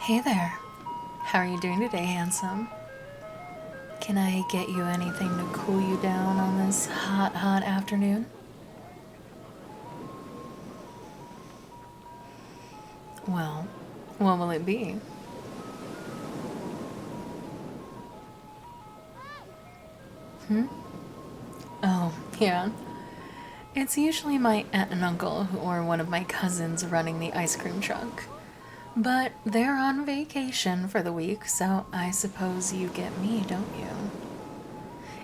Hey there. How are you doing today, handsome? Can I get you anything to cool you down on this hot, hot afternoon? Well, what will it be? Oh, yeah. It's usually my aunt and uncle or one of my cousins running the ice cream truck. But they're on vacation for the week, so I suppose you get me, don't you?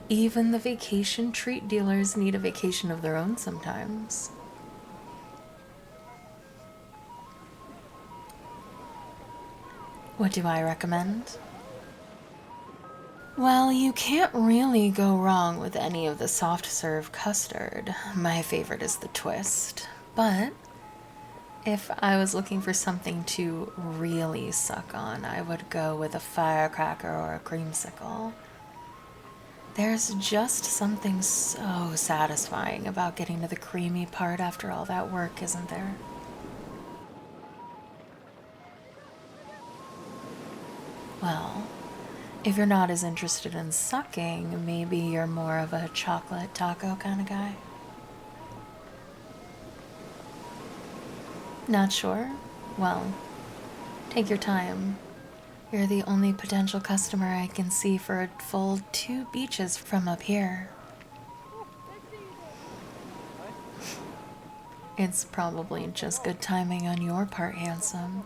Even the vacation treat dealers need a vacation of their own sometimes. What do I recommend? Well, you can't really go wrong with any of the soft serve custard. My favorite is the twist. But if I was looking for something to really suck on, I would go with a firecracker or a creamsicle. There's just something so satisfying about getting to the creamy part after all that work, isn't there? Well, if you're not as interested in sucking, maybe you're more of a chocolate taco kind of guy. Not sure? Well, take your time. You're the only potential customer I can see for a full 2 beaches from up here. It's probably just good timing on your part, handsome.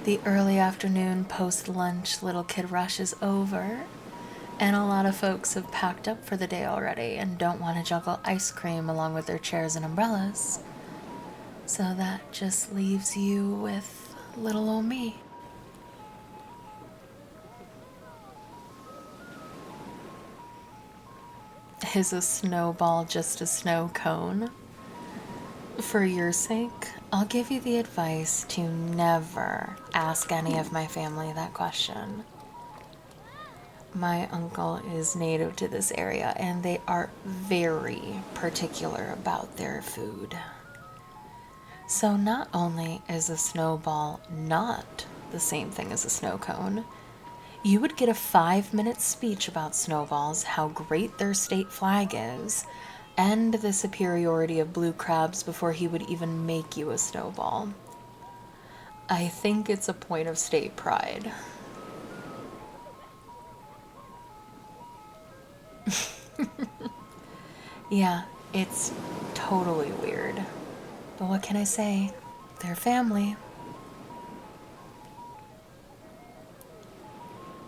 The early afternoon post-lunch little kid rush is over, and a lot of folks have packed up for the day already and don't want to juggle ice cream along with their chairs and umbrellas. So that just leaves you with little old me. Is a snowball just a snow cone? For your sake, I'll give you the advice to never ask any of my family that question. My uncle is native to this area and they are very particular about their food. So not only is a snowball not the same thing as a snow cone, you would get a 5-minute speech about snowballs, how great their state flag is, and the superiority of blue crabs before he would even make you a snowball. I think it's a point of state pride. Yeah, it's totally weird. But what can I say? They're family.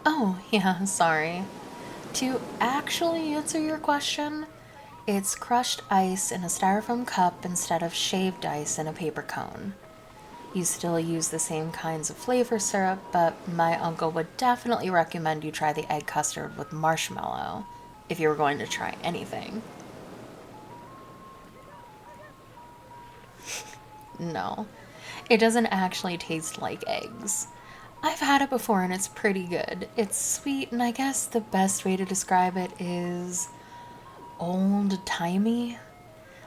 Oh, yeah, sorry. To actually answer your question, it's crushed ice in a styrofoam cup instead of shaved ice in a paper cone. You still use the same kinds of flavor syrup, but my uncle would definitely recommend you try the egg custard with marshmallow if you were going to try anything. No, it doesn't actually taste like eggs. I've had it before and it's pretty good. It's sweet, and I guess the best way to describe it is old-timey.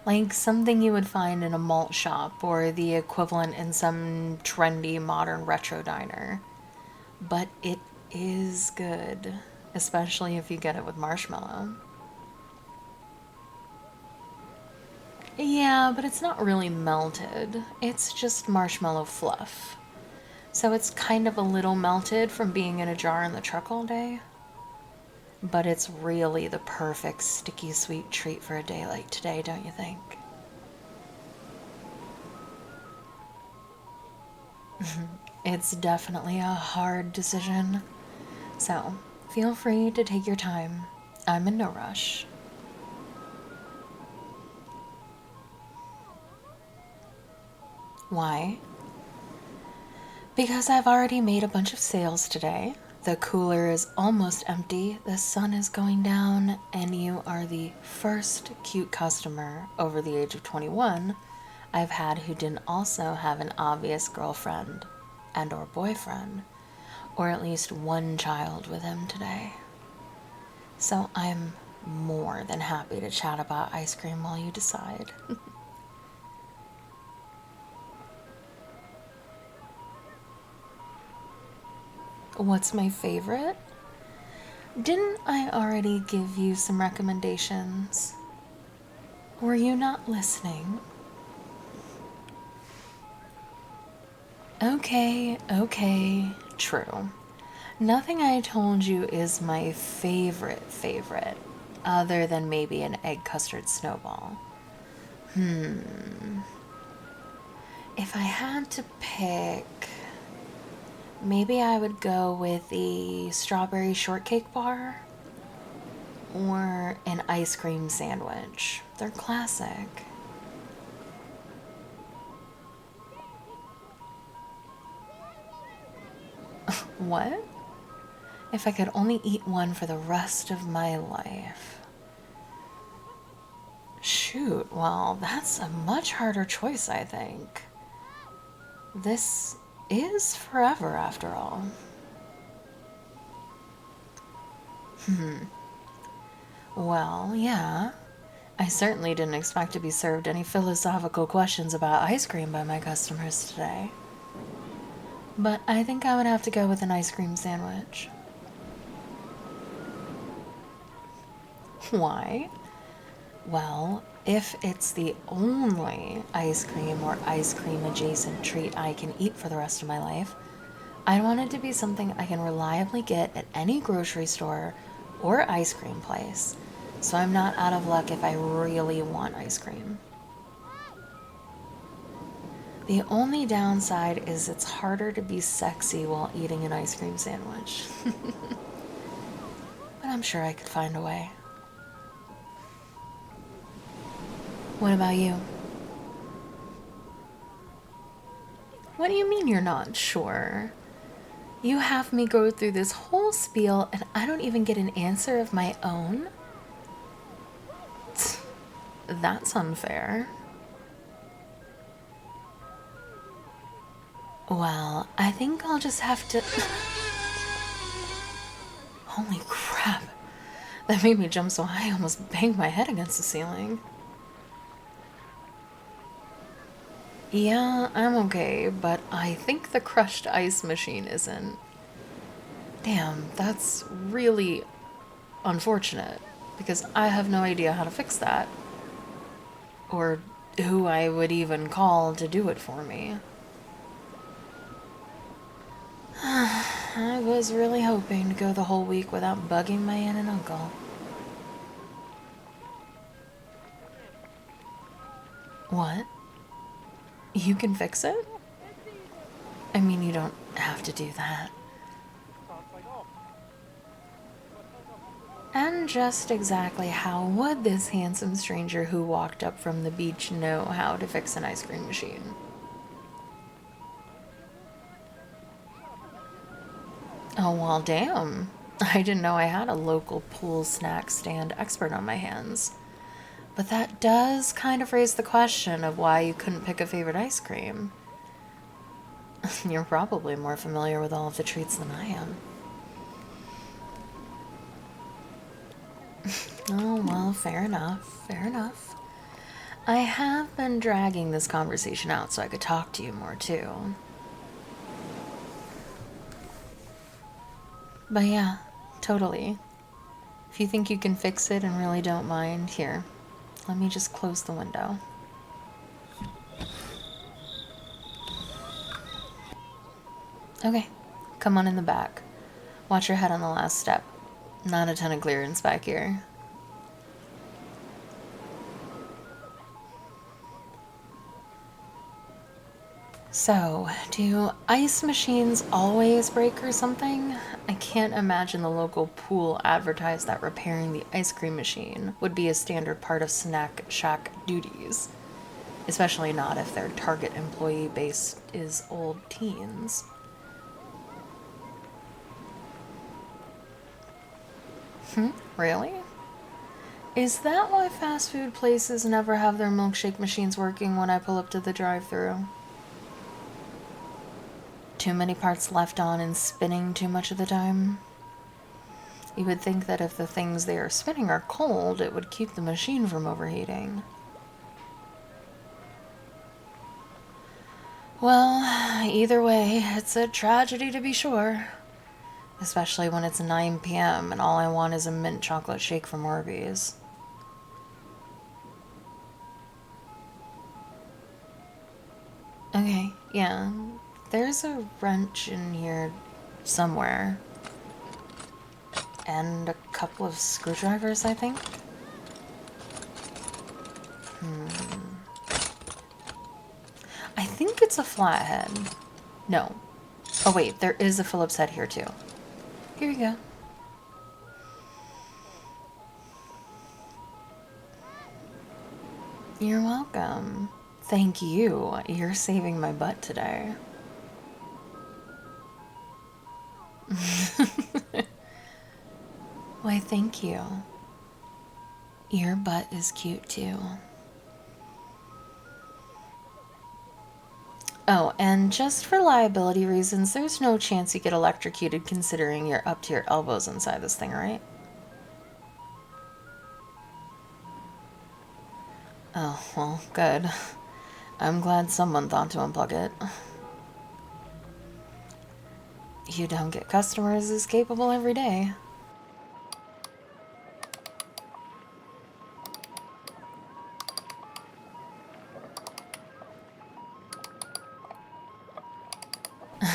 Like something you would find in a malt shop or the equivalent in some trendy modern retro diner. But it is good, especially if you get it with marshmallow. Yeah, but it's not really melted. It's just marshmallow fluff. So it's kind of a little melted from being in a jar in the truck all day. But it's really the perfect sticky sweet treat for a day like today, don't you think? It's definitely a hard decision. So feel free to take your time. I'm in no rush. Why? Because I've already made a bunch of sales today. The cooler is almost empty, the sun is going down, and you are the first cute customer over the age of 21 I've had who didn't also have an obvious girlfriend and or boyfriend, or at least one child with him today. So I'm more than happy to chat about ice cream while you decide. What's my favorite? Didn't I already give you some recommendations? Were you not listening? Okay, true. Nothing I told you is my favorite, other than maybe an egg custard snowball. If I had to pick, maybe I would go with the strawberry shortcake bar or an ice cream sandwich. They're classic. What? If I could only eat one for the rest of my life. Shoot, well, that's a much harder choice, I think. This is forever, after all. Well, yeah. I certainly didn't expect to be served any philosophical questions about ice cream by my customers today. But I think I would have to go with an ice cream sandwich. Why? Well, if it's the only ice cream or ice cream adjacent treat I can eat for the rest of my life, I want it to be something I can reliably get at any grocery store or ice cream place, so I'm not out of luck if I really want ice cream. The only downside is it's harder to be sexy while eating an ice cream sandwich. But I'm sure I could find a way. What about you? What do you mean you're not sure? You have me go through this whole spiel and I don't even get an answer of my own? That's unfair. Well, I think I'll just have to... Holy crap. That made me jump so high I almost banged my head against the ceiling. Yeah, I'm okay, but I think the crushed ice machine isn't. Damn, that's really unfortunate, because I have no idea how to fix that. Or who I would even call to do it for me. I was really hoping to go the whole week without bugging my aunt and uncle. What? You can fix it? I mean, you don't have to do that. And just exactly how would this handsome stranger who walked up from the beach know how to fix an ice cream machine? Oh, well, damn. I didn't know I had a local pool snack stand expert on my hands. But that does kind of raise the question of why you couldn't pick a favorite ice cream. You're probably more familiar with all of the treats than I am. Oh, well, fair enough. I have been dragging this conversation out so I could talk to you more, too. But yeah, totally. If you think you can fix it and really don't mind, here, let me just close the window. Okay, come on in the back. Watch your head on the last step. Not a ton of clearance back here. So, do ice machines always break or something? I can't imagine the local pool advertised that repairing the ice cream machine would be a standard part of snack shack duties. Especially not if their target employee base is old teens. Really? Is that why fast food places never have their milkshake machines working when I pull up to the drive-thru? Too many parts left on and spinning too much of the time? You would think that if the things they are spinning are cold, it would keep the machine from overheating. Well, either way, it's a tragedy to be sure. Especially when it's 9 p.m. and all I want is a mint chocolate shake from Arby's. Okay, yeah. There's a wrench in here somewhere. And a couple of screwdrivers, I think. I think it's a flathead. No. Oh wait, there is a Phillips head here too. Here you go. You're welcome. Thank you. You're saving my butt today. Why, thank you. Your butt is cute too. Oh, and just for liability reasons, there's no chance you get electrocuted considering you're up to your elbows inside this thing, right? Oh, well, good. I'm glad someone thought to unplug it. You don't get customers as capable every day.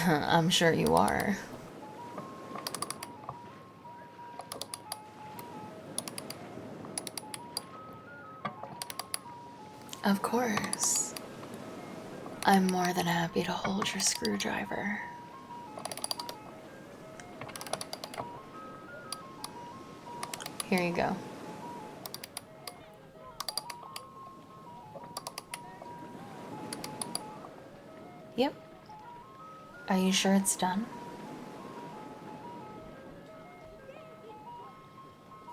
I'm sure you are. Of course. I'm more than happy to hold your screwdriver. Here you go. Yep. Are you sure it's done?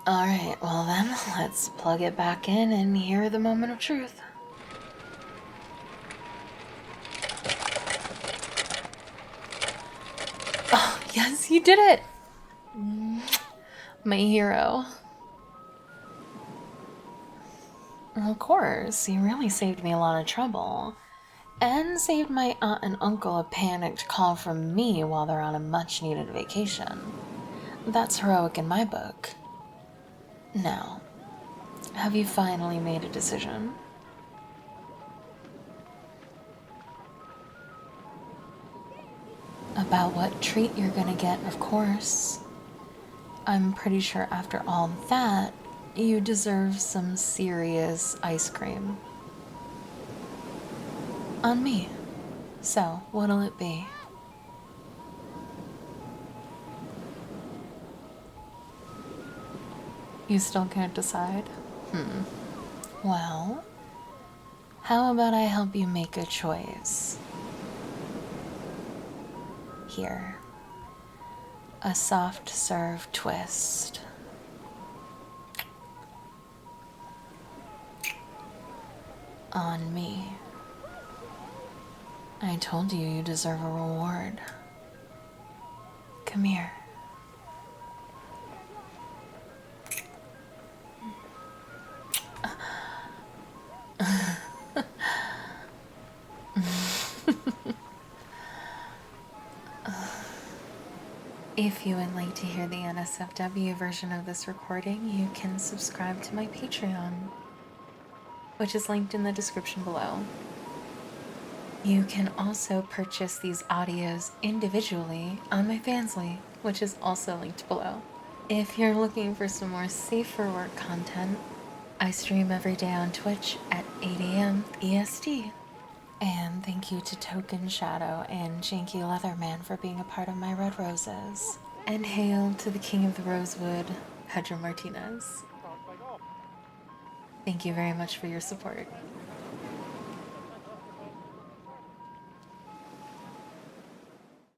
Alright, well then, let's plug it back in and hear the moment of truth. Oh, yes, you did it! My hero. Of course, you really saved me a lot of trouble. And saved my aunt and uncle a panicked call from me while they're on a much-needed vacation. That's heroic in my book. Now, have you finally made a decision? About what treat you're gonna get, of course. I'm pretty sure after all that, you deserve some serious ice cream. On me. So, what'll it be? You still can't decide? Well, how about I help you make a choice? Here. A soft serve twist. On me. I told you you deserve a reward. Come here. If you would like to hear the NSFW version of this recording, you can subscribe to my Patreon, which is linked in the description below. You can also purchase these audios individually on my Fansly, which is also linked below. If you're looking for some more safer work content, I stream every day on Twitch at 8 a.m. EST. And thank you to Token Shadow and Janky Leatherman for being a part of my Red Roses. And hail to the King of the Rosewood, Pedro Martinez. Thank you very much for your support.